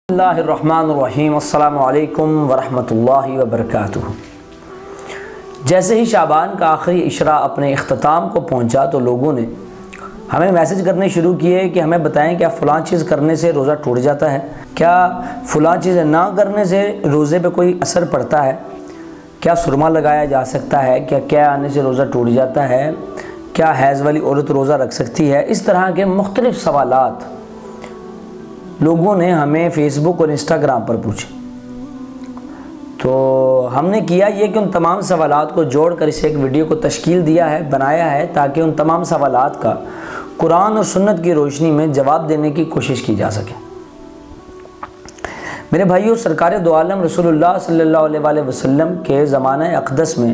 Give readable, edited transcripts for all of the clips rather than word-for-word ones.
اللہ الرحمن الرحیم، السلام علیکم ورحمۃ اللہ وبرکاتہ۔ جیسے ہی شعبان کا آخری عشرہ اپنے اختتام کو پہنچا تو لوگوں نے ہمیں میسج کرنے شروع کیے کہ ہمیں بتائیں کیا فلاں چیز کرنے سے روزہ ٹوٹ جاتا ہے، کیا فلاں چیزیں نہ کرنے سے روزے پہ کوئی اثر پڑتا ہے، کیا سرما لگایا جا سکتا ہے، کیا آنے سے روزہ ٹوٹ جاتا ہے، کیا حیض والی عورت روزہ رکھ سکتی ہے۔ اس طرح کے مختلف سوالات لوگوں نے ہمیں فیس بک اور انسٹاگرام پر پوچھے، تو ہم نے کیا یہ کہ ان تمام سوالات کو جوڑ کر اسے ایک ویڈیو کو تشکیل دیا ہے، بنایا ہے، تاکہ ان تمام سوالات کا قرآن اور سنت کی روشنی میں جواب دینے کی کوشش کی جا سکے۔ میرے بھائیو، سرکار دو عالم رسول اللہ صلی اللہ علیہ وآلہ وسلم کے زمانہ اقدس میں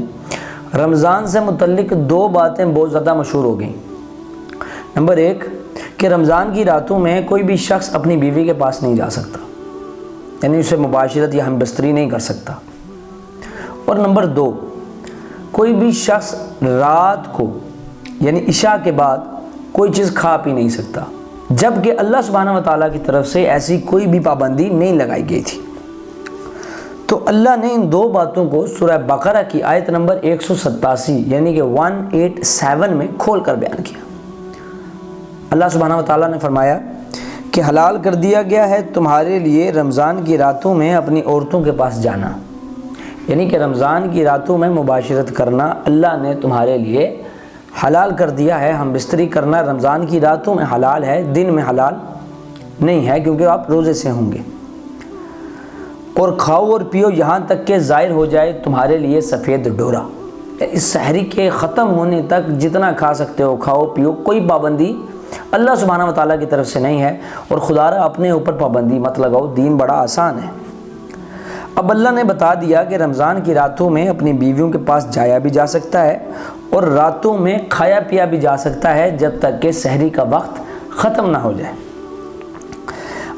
رمضان سے متعلق دو باتیں بہت زیادہ مشہور ہو گئیں۔ نمبر ایک کہ رمضان کی راتوں میں کوئی بھی شخص اپنی بیوی کے پاس نہیں جا سکتا، یعنی اسے مباشرت یا ہم بستری نہیں کر سکتا۔ اور نمبر دو، کوئی بھی شخص رات کو یعنی عشاء کے بعد کوئی چیز کھا پی نہیں سکتا، جبکہ اللہ سبحانہ و تعالیٰ کی طرف سے ایسی کوئی بھی پابندی نہیں لگائی گئی تھی۔ تو اللہ نے ان دو باتوں کو سورہ بقرہ کی آیت نمبر 187 یعنی کہ 187 میں کھول کر بیان کیا۔ اللہ سبحانہ و تعالیٰ نے فرمایا کہ حلال کر دیا گیا ہے تمہارے لیے رمضان کی راتوں میں اپنی عورتوں کے پاس جانا، یعنی کہ رمضان کی راتوں میں مباشرت کرنا اللہ نے تمہارے لیے حلال کر دیا ہے۔ ہم بستری کرنا رمضان کی راتوں میں حلال ہے، دن میں حلال نہیں ہے، کیونکہ آپ روزے سے ہوں گے۔ اور کھاؤ اور پیو یہاں تک کہ ظاہر ہو جائے تمہارے لیے سفید ڈورا، اس سحری کے ختم ہونے تک جتنا کھا سکتے ہو کھاؤ پیو، کوئی پابندی اللہ سبحانہ و تعالیٰ کی طرف سے نہیں ہے۔ اور خدا را اپنے اوپر پابندی مت لگاؤ، دین بڑا آسان ہے۔ اب اللہ نے بتا دیا کہ رمضان کی راتوں میں اپنی بیویوں کے پاس جایا بھی جا سکتا ہے اور راتوں میں کھایا پیا بھی جا سکتا ہے جب تک کہ سحری کا وقت ختم نہ ہو جائے۔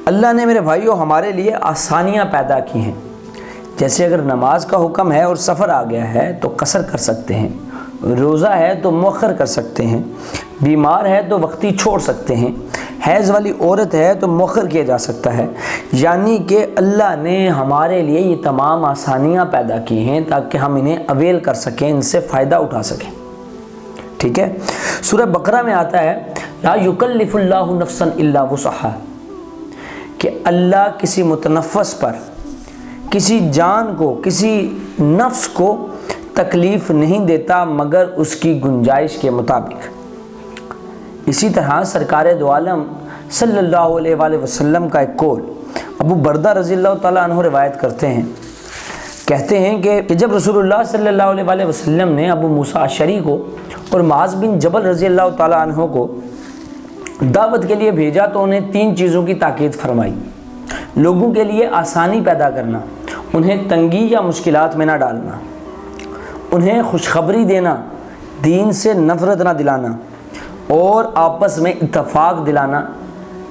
اللہ نے میرے بھائیوں ہمارے لیے آسانیاں پیدا کی ہیں، جیسے اگر نماز کا حکم ہے اور سفر آ گیا ہے تو قصر کر سکتے ہیں، روزہ ہے تو مؤخر کر سکتے ہیں، بیمار ہے تو وقتی چھوڑ سکتے ہیں، حیض والی عورت ہے تو مؤخر کیا جا سکتا ہے۔ یعنی کہ اللہ نے ہمارے لیے یہ تمام آسانیاں پیدا کی ہیں تاکہ ہم انہیں اویل کر سکیں، ان سے فائدہ اٹھا سکیں۔ ٹھیک ہے، سورہ بقرہ میں آتا ہے لا یکلف اللہ نفسا الا وسعہا، کہ اللہ کسی متنفس پر، کسی جان کو، کسی نفس کو تکلیف نہیں دیتا مگر اس کی گنجائش کے مطابق۔ اسی طرح سرکار دو عالم صلی اللہ علیہ وآلہ وسلم کا ایک قول ابو بردہ رضی اللہ تعالیٰ عنہ روایت کرتے ہیں، کہتے ہیں کہ جب رسول اللہ صلی اللہ علیہ وآلہ وسلم نے ابو موسیٰ اشعری کو اور معاذ بن جبل رضی اللہ تعالیٰ عنہ کو دعوت کے لیے بھیجا تو انہیں تین چیزوں کی تاکید فرمائی: لوگوں کے لیے آسانی پیدا کرنا، انہیں تنگی یا مشکلات میں نہ ڈالنا، انہیں خوشخبری دینا، دین سے نفرت نہ دلانا، اور آپس میں اتفاق دلانا،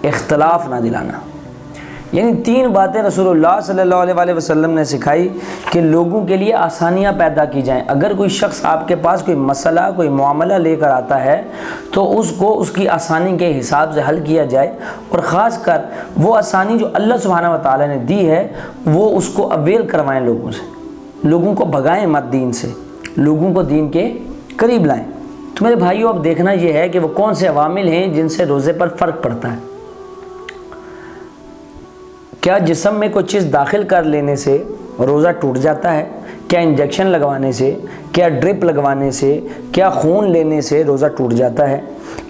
اختلاف نہ دلانا۔ یعنی تین باتیں رسول اللہ صلی اللہ علیہ وآلہ وسلم نے سکھائی کہ لوگوں کے لیے آسانیاں پیدا کی جائیں۔ اگر کوئی شخص آپ کے پاس کوئی مسئلہ، کوئی معاملہ لے کر آتا ہے تو اس کو اس کی آسانی کے حساب سے حل کیا جائے، اور خاص کر وہ آسانی جو اللہ سبحانہ و تعالیٰ نے دی ہے وہ اس کو اویل کروائیں، لوگوں سے، لوگوں کو بھگائیں مت دین سے، لوگوں کو دین کے قریب لائیں۔ تو میرے بھائیوں اب دیکھنا یہ ہے کہ وہ کون سے عوامل ہیں جن سے روزے پر فرق پڑتا ہے۔ کیا جسم میں کوئی چیز داخل کر لینے سے روزہ ٹوٹ جاتا ہے؟ کیا انجیکشن لگوانے سے، کیا ڈرپ لگوانے سے، کیا خون لینے سے روزہ ٹوٹ جاتا ہے؟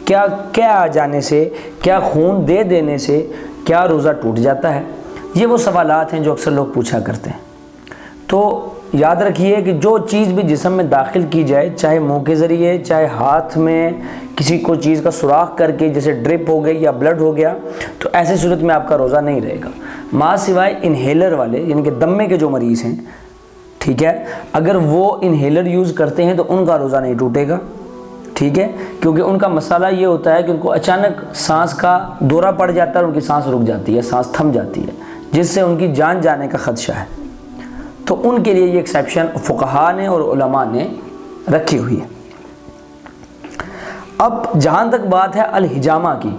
کیا آ جانے سے، کیا خون دے دینے سے کیا روزہ ٹوٹ جاتا ہے؟ یہ وہ سوالات ہیں جو اکثر لوگ پوچھا کرتے ہیں۔ تو یاد رکھیے کہ جو چیز بھی جسم میں داخل کی جائے، چاہے منہ کے ذریعے، چاہے ہاتھ میں کسی کو چیز کا سوراخ کر کے جیسے ڈرپ ہو گئی یا بلڈ ہو گیا، تو ایسے صورت میں آپ کا روزہ نہیں رہے گا، ماں سوائے انہیلر والے، یعنی کہ دمے کے جو مریض ہیں، ٹھیک ہے، اگر وہ انہیلر یوز کرتے ہیں تو ان کا روزہ نہیں ٹوٹے گا، ٹھیک ہے، کیونکہ ان کا مسئلہ یہ ہوتا ہے کہ ان کو اچانک سانس کا دورہ پڑ جاتا ہے اور ان کی سانس رک جاتی ہے، سانس تھم جاتی ہے، جس سے ان کی جان جانے کا خدشہ ہے۔ تو ان کے لیے یہ ایکسیپشن فقہاء نے اور علماء نے رکھی ہوئی ہے۔ اب جہاں تک بات ہے الحجامہ کی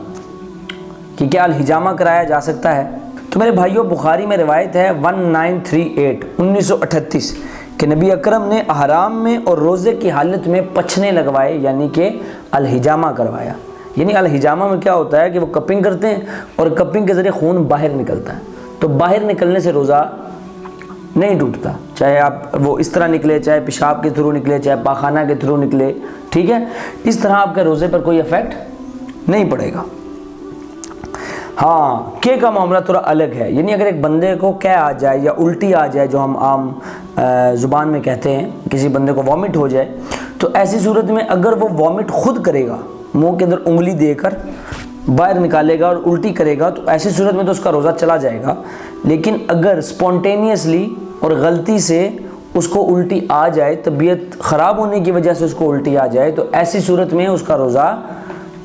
کہ کیا الحجامہ کرایا جا سکتا ہے، تو تو میرے بھائیوں بخاری میں روایت ہے 1938 کہ نبی اکرم نے احرام میں اور روزے کی حالت میں پچھنے لگوائے، یعنی کہ الحجامہ کروایا۔ یعنی الحجامہ میں کیا ہوتا ہے کہ وہ کپنگ کرتے ہیں اور کپنگ کے ذریعے خون باہر نکلتا ہے، تو باہر نکلنے سے روزہ نہیں ٹوٹتا، چاہے آپ وہ اس طرح نکلے، چاہے پیشاب کے تھرو نکلے، چاہے پاخانہ کے تھرو نکلے، ٹھیک ہے، اس طرح آپ کے روزے پر کوئی ایفیکٹ نہیں پڑے گا۔ ہاں کے کا معاملہ تھوڑا الگ ہے، یعنی اگر ایک بندے کو کیا آ جائے یا الٹی آ جائے، جو ہم عام زبان میں کہتے ہیں، کسی بندے کو وامٹ ہو جائے، تو ایسی صورت میں اگر وہ وامٹ خود کرے گا، منہ کے اندر انگلی دے کر باہر نکالے گا اور الٹی کرے گا، تو ایسی صورت میں تو اس کا روزہ چلا جائے گا۔ لیکن اگر اسپونٹینیسلی اور غلطی سے اس کو الٹی آ جائے، طبیعت خراب ہونے کی وجہ سے اس کو الٹی آ جائے، تو ایسی صورت میں اس کا روزہ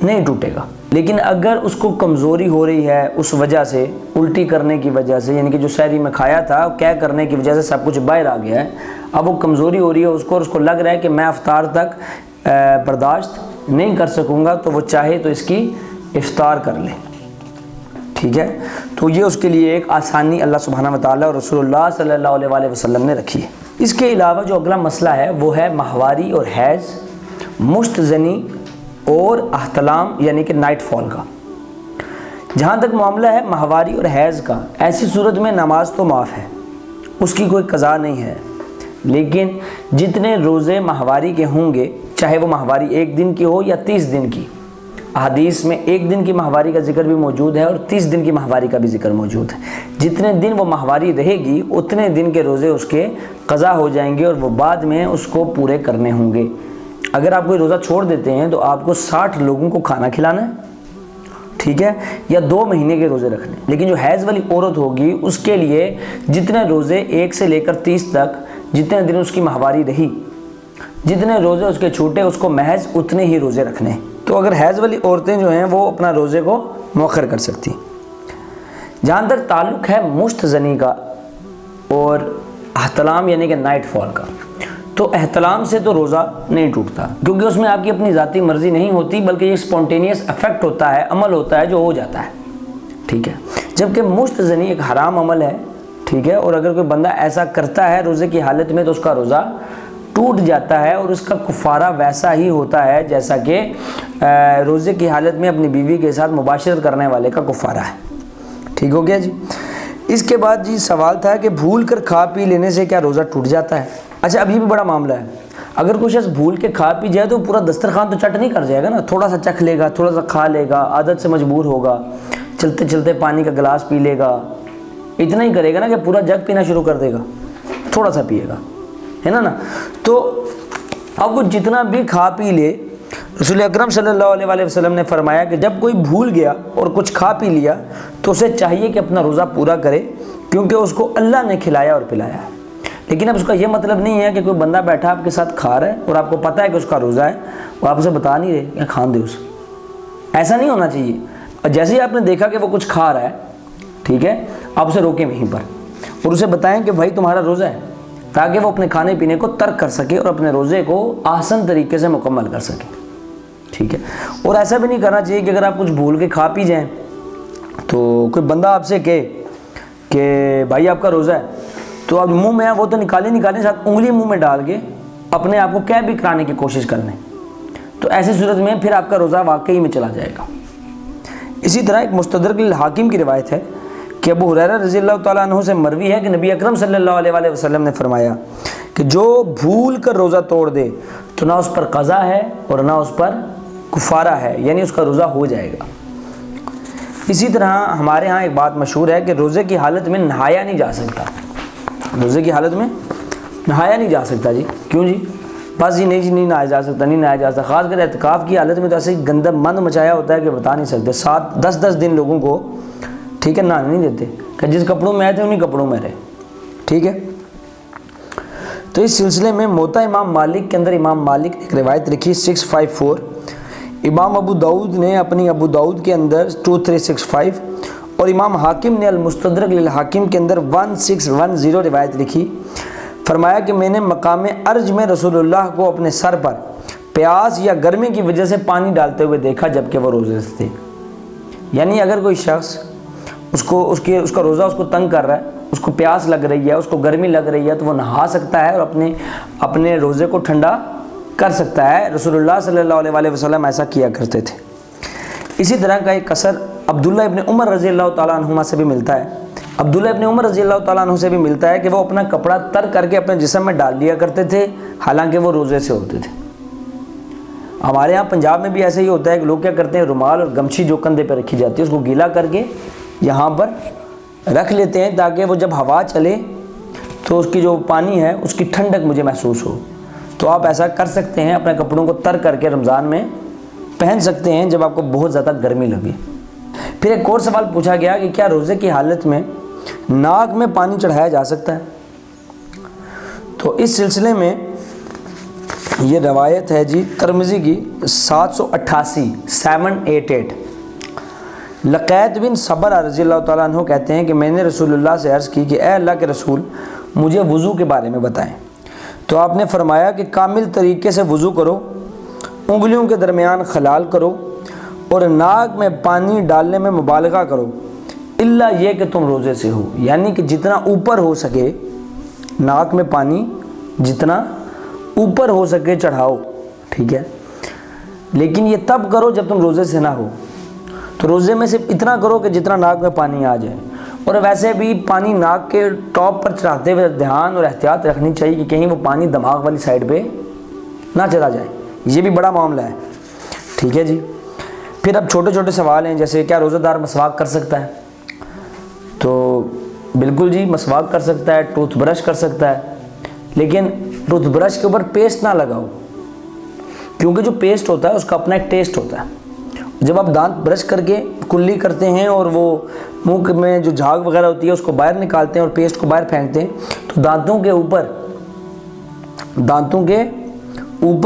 نہیں ٹوٹے گا۔ لیکن اگر اس کو کمزوری ہو رہی ہے اس وجہ سے، الٹی کرنے کی وجہ سے، یعنی کہ جو سحری میں کھایا تھا کیا کرنے کی وجہ سے سب کچھ باہر آ گیا ہے، اب وہ کمزوری ہو رہی ہے اس کو، اور اس کو لگ رہا ہے کہ میں افطار تک برداشت نہیں کر سکوں گا، تو وہ چاہے تو اس کی افطار کر لے، ٹھیک ہے۔ تو یہ اس کے لیے ایک آسانی اللہ سبحانہ و تعالیٰ اور رسول اللہ صلی اللہ علیہ وآلہ وسلم نے رکھی ہے۔ اس کے علاوہ جو اگلا مسئلہ ہے وہ ہے ماہواری اور حیض، مشت زنی اور احتلام یعنی کہ نائٹ فال کا۔ جہاں تک معاملہ ہے ماہواری اور حیض کا، ایسی صورت میں نماز تو معاف ہے، اس کی کوئی قضا نہیں ہے، لیکن جتنے روزے ماہواری کے ہوں گے، چاہے وہ ماہواری 1 دن کی ہو یا 30 دن کی، احادیث میں 1 دن کی ماہواری کا ذکر بھی موجود ہے اور 30 دن کی ماہواری کا بھی ذکر موجود ہے۔ جتنے دن وہ ماہواری رہے گی اتنے دن کے روزے اس کے قضا ہو جائیں گے اور وہ بعد میں اس کو پورے کرنے ہوں گے۔ اگر آپ کوئی روزہ چھوڑ دیتے ہیں تو آپ کو 60 لوگوں کو کھانا کھلانا ہے، ٹھیک ہے، یا 2 مہینے کے روزے رکھنے۔ لیکن جو حیض والی عورت ہوگی اس کے لیے جتنے روزے 1 سے لے کر 30 تک، جتنے دن اس کی ماہواری رہی، جتنے روزے اس کے چھوٹے، اس کو محض اتنے ہی روزے رکھنے ہیں۔ تو اگر حیض والی عورتیں جو ہیں وہ اپنا روزے کو مؤخر کر سکتی۔ جہاں تک تعلق ہے مشت زنی کا اور احتلام یعنی کہ نائٹ فال کا، تو احتلام سے تو روزہ نہیں ٹوٹتا، کیونکہ اس میں آپ کی اپنی ذاتی مرضی نہیں ہوتی، بلکہ یہ اسپونٹینیس افیکٹ ہوتا ہے، عمل ہوتا ہے جو ہو جاتا ہے، ٹھیک ہے۔ جبکہ مشت زنی ایک حرام عمل ہے، ٹھیک ہے، اور اگر کوئی بندہ ایسا کرتا ہے روزے کی حالت میں تو اس کا روزہ ٹوٹ جاتا ہے اور اس کا کفارہ ویسا ہی ہوتا ہے جیسا کہ روزے کی حالت میں اپنی بیوی کے ساتھ مباشرت کرنے والے کا کفارہ ہے، ٹھیک ہو گیا جی۔ اس کے بعد جی سوال تھا کہ بھول کر کھا پی لینے سے کیا روزہ ٹوٹ جاتا ہے؟ اچھا ابھی بھی بڑا معاملہ ہے، اگر کوئی شخص بھول کے کھا پی جائے تو پورا دسترخوان تو چٹ نہیں کر جائے گا نا، تھوڑا سا چکھ لے گا، تھوڑا سا کھا لے گا، عادت سے مجبور ہوگا، چلتے چلتے پانی کا گلاس پی لے گا، اتنا ہی کرے گا نا کہ پورا جگ پینا شروع کر دے گا، تھوڑا سا پیے گا، ہے نا۔ تو اب وہ جتنا بھی کھا پی لے، رسول اکرم صلی اللہ علیہ وآلہ وسلم نے فرمایا کہ جب کوئی بھول گیا اور کچھ کھا پی لیا تو اسے چاہیے کہ اپنا روزہ پورا کرے، کیونکہ اس کو اللہ نے کھلایا اور پلایا ہے۔ لیکن اب اس کا یہ مطلب نہیں ہے کہ کوئی بندہ بیٹھا آپ کے ساتھ کھا رہا ہے اور آپ کو پتہ ہے کہ اس کا روزہ ہے اور آپ اسے بتا نہیں رہے کہ کھان دے اسے، ایسا نہیں ہونا چاہیے۔ اور جیسے ہی آپ نے دیکھا کہ وہ کچھ کھا رہا ہے، ٹھیک ہے، آپ اسے روکیں وہیں پر اور اسے بتائیں کہ بھائی تمہارا روزہ ہے، تاکہ وہ اپنے کھانے پینے کو ترک کر سکے اور اپنے روزے کو آسان طریقے سے مکمل کر سکے، ٹھیک ہے۔ اور ایسا بھی نہیں کرنا چاہیے کہ اگر آپ کچھ بھول کے کھا پی جائیں تو کوئی بندہ آپ سے کہے کہ بھائی آپ کا روزہ ہے، تو اب منہ میں وہ تو نکالیں ساتھ انگلی منہ میں ڈال کے اپنے آپ کو کیا بھی کرانے کی کوشش کر لیں، تو ایسی صورت میں پھر آپ کا روزہ واقعی میں چلا جائے گا۔ اسی طرح ایک مستدرک الحاکم کی روایت ہے کہ ابو ہریرہ رضی اللہ تعالیٰ عنہ سے مروی ہے کہ نبی اکرم صلی اللہ علیہ وآلہ وسلم نے فرمایا کہ جو بھول کر روزہ توڑ دے تو نہ اس پر قضا ہے اور نہ اس پر کفارہ ہے، یعنی اس کا روزہ ہو جائے گا۔ اسی طرح ہمارے ہاں ایک بات مشہور ہے کہ روزے کی حالت میں نہایا نہیں جا سکتا، روزے کی حالت میں نہایا نہیں جا سکتا جی، کیوں جی؟ بس جی نہیں جی نہیں نہایا جا سکتا، نہیں نہایا جا سکتا۔ خاص کر اعتکاف کی حالت میں تو ایسے ہی گندم مند مچایا ہوتا ہے کہ بتا نہیں سکتے، 7-10 دن لوگوں کو، ٹھیک ہے، نہانے نہیں دیتے کہ جس کپڑوں میں آئے تھے انہیں کپڑوں میں رہے، ٹھیک ہے۔ تو اس سلسلے میں موطا امام مالک کے اندر امام مالک نے ایک روایت لکھی 654، امام ابو داؤد نے اپنی ابو داؤد کے اندر 2365 اور امام حاکم نے المستدرک للحاکم کے اندر 1610 روایت لکھی۔ فرمایا کہ میں نے مقام ارج میں رسول اللہ کو اپنے سر پر پیاس یا گرمی کی وجہ سے پانی ڈالتے ہوئے دیکھا جبکہ وہ روزے سے تھے۔ یعنی اگر کوئی شخص اس کا روزہ اس کو تنگ کر رہا ہے، اس کو پیاس لگ رہی ہے، اس کو گرمی لگ رہی ہے، تو وہ نہا سکتا ہے اور اپنے روزے کو ٹھنڈا کر سکتا ہے۔ رسول اللہ صلی اللہ علیہ وسلم ایسا کیا کرتے تھے۔ اسی طرح کا ایک اثر عبداللہ ابن عمر رضی اللہ تعالیٰ عنہما سے بھی ملتا ہے۔ عبداللہ ابن عمر رضی اللہ تعالیٰ عنہ سے بھی ملتا ہے کہ وہ اپنا کپڑا تر کر کے اپنے جسم میں ڈال لیا کرتے تھے، حالانکہ وہ روزے سے ہوتے تھے۔ ہمارے یہاں پنجاب میں بھی ایسا ہی ہوتا ہے کہ لوگ کیا کرتے ہیں، رومال اور گمچھی جو کندھے پہ رکھی جاتی ہے اس کو گیلا کر کے یہاں پر رکھ لیتے ہیں، تاکہ وہ جب ہوا چلے تو اس کی جو پانی ہے اس کی ٹھنڈک مجھے محسوس ہو۔ تو آپ ایسا کر سکتے ہیں، اپنے کپڑوں کو تر کر کے رمضان میں پہن سکتے ہیں جب آپ کو بہت زیادہ گرمی لگے۔ پھر ایک اور سوال پوچھا گیا کہ کیا روزے کی حالت میں ناک میں پانی چڑھایا جا سکتا ہے؟ تو اس سلسلے میں یہ روایت ہے جی ترمذی کی 788 لقیت بن صبر رضی اللہ تعالیٰ عنہ کہتے ہیں کہ میں نے رسول اللہ سے عرض کی کہ اے اللہ کے رسول مجھے وضو کے بارے میں بتائیں، تو آپ نے فرمایا کہ کامل طریقے سے وضو کرو، انگلیوں کے درمیان خلال کرو اور ناک میں پانی ڈالنے میں مبالغہ کرو، اللہ یہ کہ تم روزے سے ہو، یعنی کہ جتنا اوپر ہو سکے ناک میں پانی جتنا اوپر ہو سکے چڑھاؤ، ٹھیک ہے، لیکن یہ تب کرو جب تم روزے سے نہ ہو۔ تو روزے میں صرف اتنا کرو کہ جتنا ناک میں پانی آ جائے، اور ویسے بھی پانی ناک کے ٹاپ پر چڑھاتے ہوئے دھیان اور احتیاط رکھنی چاہیے کہ کہیں وہ پانی دماغ والی سائڈ پہ نہ چلا جائے، یہ بھی بڑا معاملہ ہے، ٹھیک ہے جی۔ پھر اب چھوٹے چھوٹے سوال ہیں، جیسے کیا روزہ دار مسواک کر سکتا ہے؟ تو بالکل جی، مسواک کر سکتا ہے، ٹوتھ برش کر سکتا ہے، لیکن ٹوتھ برش کے اوپر پیسٹ نہ لگاؤ، کیونکہ جو پیسٹ ہوتا ہے اس کا اپنا ایک ٹیسٹ ہوتا ہے۔ جب آپ دانت برش کر کے کلی کرتے ہیں اور وہ منہ میں جو جھاگ وغیرہ ہوتی ہے اس کو باہر نکالتے ہیں اور پیسٹ کو باہر پھینکتے ہیں، تو دانتوں کے اوپر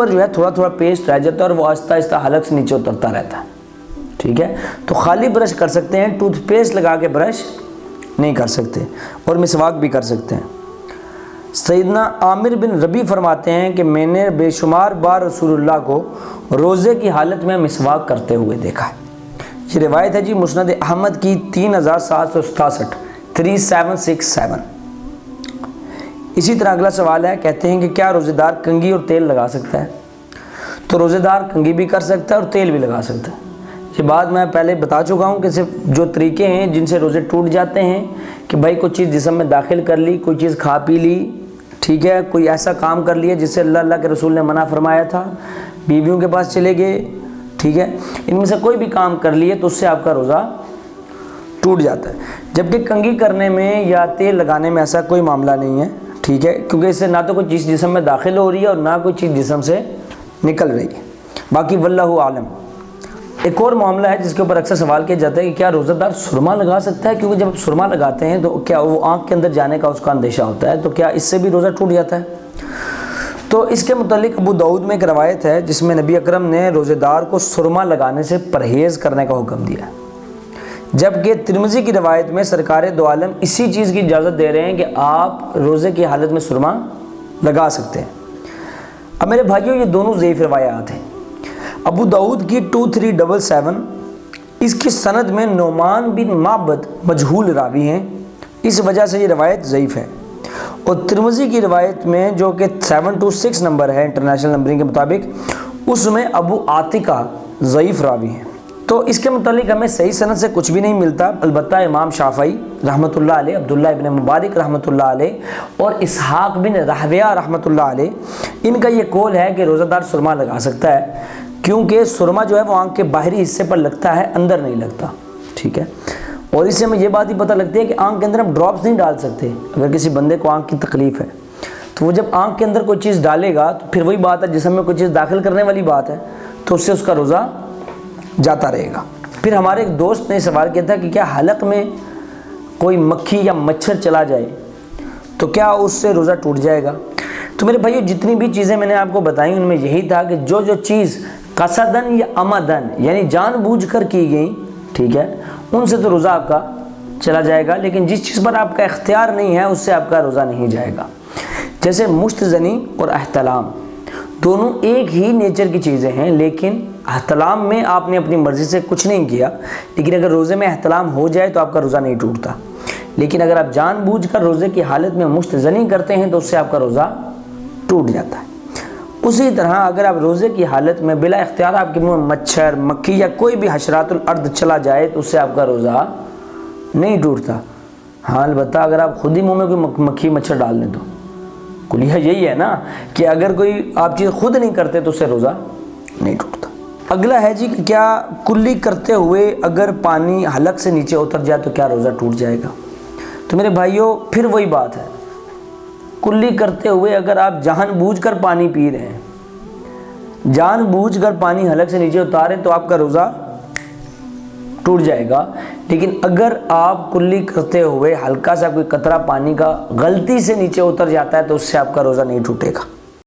جو ہے تھوڑا تھوڑا پیسٹ رہ جاتا ہے اور وہ آہستہ آہستہ حلق سے نیچے اترتا رہتا ہے، ٹھیک ہے۔ تو خالی برش کر سکتے ہیں، ٹوتھ پیسٹ لگا کے برش نہیں کر سکتے، اور مسواک بھی کر سکتے ہیں۔ سیدنا عامر بن ربی فرماتے ہیں کہ میں نے بے شمار بار رسول اللہ کو روزے کی حالت میں مسواک کرتے ہوئے دیکھا ہے۔ یہ روایت ہے جی مسند احمد کی 3767 3767۔ اسی طرح اگلا سوال ہے، کہتے ہیں کہ کیا روزے دار کنگھی اور تیل لگا سکتا ہے؟ تو روزے دار کنگھی بھی کر سکتا ہے اور تیل بھی لگا سکتا ہے۔ یہ بات میں پہلے بتا چکا ہوں کہ صرف جو طریقے ہیں جن سے روزے ٹوٹ جاتے ہیں کہ بھائی کوئی چیز جسم میں داخل کر لی، کوئی چیز کھا پی لی، ٹھیک ہے، کوئی ایسا کام کر لیا جس سے اللہ کے رسول نے منع فرمایا تھا، بیویوں کے پاس چلے گئے، ٹھیک ہے، ان میں سے کوئی بھی کام کر لیے تو اس سے آپ کا روزہ ٹوٹ جاتا ہے۔ جبکہ کنگھی کرنے میں یا تیل لگانے میں ایسا کوئی معاملہ نہیں ہے، ٹھیک ہے، کیونکہ اس سے نہ تو کوئی چیز جسم میں داخل ہو رہی ہے اور نہ کوئی چیز جسم سے نکل رہی ہے۔ باقی واللہ عالم۔ ایک اور معاملہ ہے جس کے اوپر اکثر سوال کیا جاتا ہے کہ کیا روزہ دار سرما لگا سکتا ہے؟ کیونکہ جب آپ سرما لگاتے ہیں تو کیا وہ آنکھ کے اندر جانے کا اس کا اندیشہ ہوتا ہے، تو کیا اس سے بھی روزہ ٹوٹ جاتا ہے؟ تو اس کے متعلق ابو داؤد میں ایک روایت ہے جس میں نبی اکرم نے روزے دار کو سرما لگانے سے پرہیز کرنے کا حکم دیا، جبکہ ترمذی کی روایت میں سرکار دو عالم اسی چیز کی اجازت دے رہے ہیں کہ آپ روزے کی حالت میں سرما لگا سکتے ہیں۔ اب میرے بھائیوں یہ دونوں ضعیف روایات ہیں۔ ابو داؤد کی 2377، اس کی سند میں نعمان بن معبد مجہول راوی ہیں، اس وجہ سے یہ روایت ضعیف ہے، اور ترمذی کی روایت میں جو کہ 726 نمبر ہے انٹرنیشنل نمبرنگ کے مطابق، اس میں ابو عاتقہ ضعیف راوی ہیں۔ تو اس کے متعلق ہمیں صحیح سند سے کچھ بھی نہیں ملتا، البتہ امام شافعی رحمۃ اللہ علیہ، عبداللہ ابن مبارک رحمۃ اللہ علیہ اور اسحاق بن راہویہ رحمۃ اللہ علیہ، ان کا یہ قول ہے کہ روزہ دار سرما لگا سکتا ہے، کیونکہ سرما جو ہے وہ آنکھ کے باہری حصے پر لگتا ہے، اندر نہیں لگتا، ٹھیک ہے۔ اور اس سے ہمیں یہ بات ہی پتہ لگتی ہے کہ آنکھ کے اندر ہم ڈراپس نہیں ڈال سکتے۔ اگر کسی بندے کو آنکھ کی تکلیف ہے تو وہ جب آنکھ کے اندر کوئی چیز ڈالے گا تو پھر وہی بات ہے، جسم میں کوئی چیز داخل کرنے والی بات ہے، تو اس سے اس کا روزہ جاتا رہے گا۔ پھر ہمارے ایک دوست نے سوال کیا تھا کہ کیا حلق میں کوئی مکھی یا مچھر چلا جائے تو کیا اس سے روزہ ٹوٹ جائے گا؟ تو میرے بھائیو جتنی بھی چیزیں میں نے آپ کو بتائیں ان میں یہی تھا کہ جو چیز قصدن یا عمدن یعنی جان بوجھ کر کی گئی، ٹھیک ہے، ان سے تو روزہ آپ کا چلا جائے گا، لیکن جس چیز پر آپ کا اختیار نہیں ہے اس سے آپ کا روزہ نہیں جائے گا۔ جیسے مشت زنی اور احتلام دونوں ایک ہی نیچر کی چیزیں ہیں، لیکن احتلام میں آپ نے اپنی مرضی سے کچھ نہیں کیا، لیکن اگر روزے میں احتلام ہو جائے تو آپ کا روزہ نہیں ٹوٹتا، لیکن اگر آپ جان بوجھ کر روزے کی حالت میں مشت زنی کرتے ہیں تو اس سے آپ کا روزہ ٹوٹ جاتا ہے۔ اسی طرح اگر آپ روزے کی حالت میں بلا اختیار آپ کے منہ میں مچھر، مکھی یا کوئی بھی حشرات الارض چلا جائے تو اس سے آپ کا روزہ نہیں ٹوٹتا۔ ہاں البتہ اگر آپ خود ہی منہ میں کوئی مکھی مچھر ڈال دیں تو کلیہ یہی ہے نا کہ اگر کوئی آپ چیز خود نہیں کرتے تو اس سے روزہ نہیں ٹوٹتا۔ اگلا ہے جی کہ کیا کلی کرتے ہوئے اگر پانی حلق سے نیچے اتر جائے تو کیا روزہ ٹوٹ جائے گا؟ تو میرے بھائیوں پھر وہی بات ہے، کلی کرتے ہوئے اگر آپ جان بوجھ کر پانی پی رہے ہیں، جان بوجھ کر پانی حلق سے نیچے اتاریں تو آپ کا روزہ ٹوٹ جائے گا، لیکن اگر آپ کلی کرتے ہوئے ہلکا سا کوئی قطرہ پانی کا غلطی سے نیچے اتر جاتا ہے تو اس سے آپ کا روزہ نہیں ٹوٹے گا۔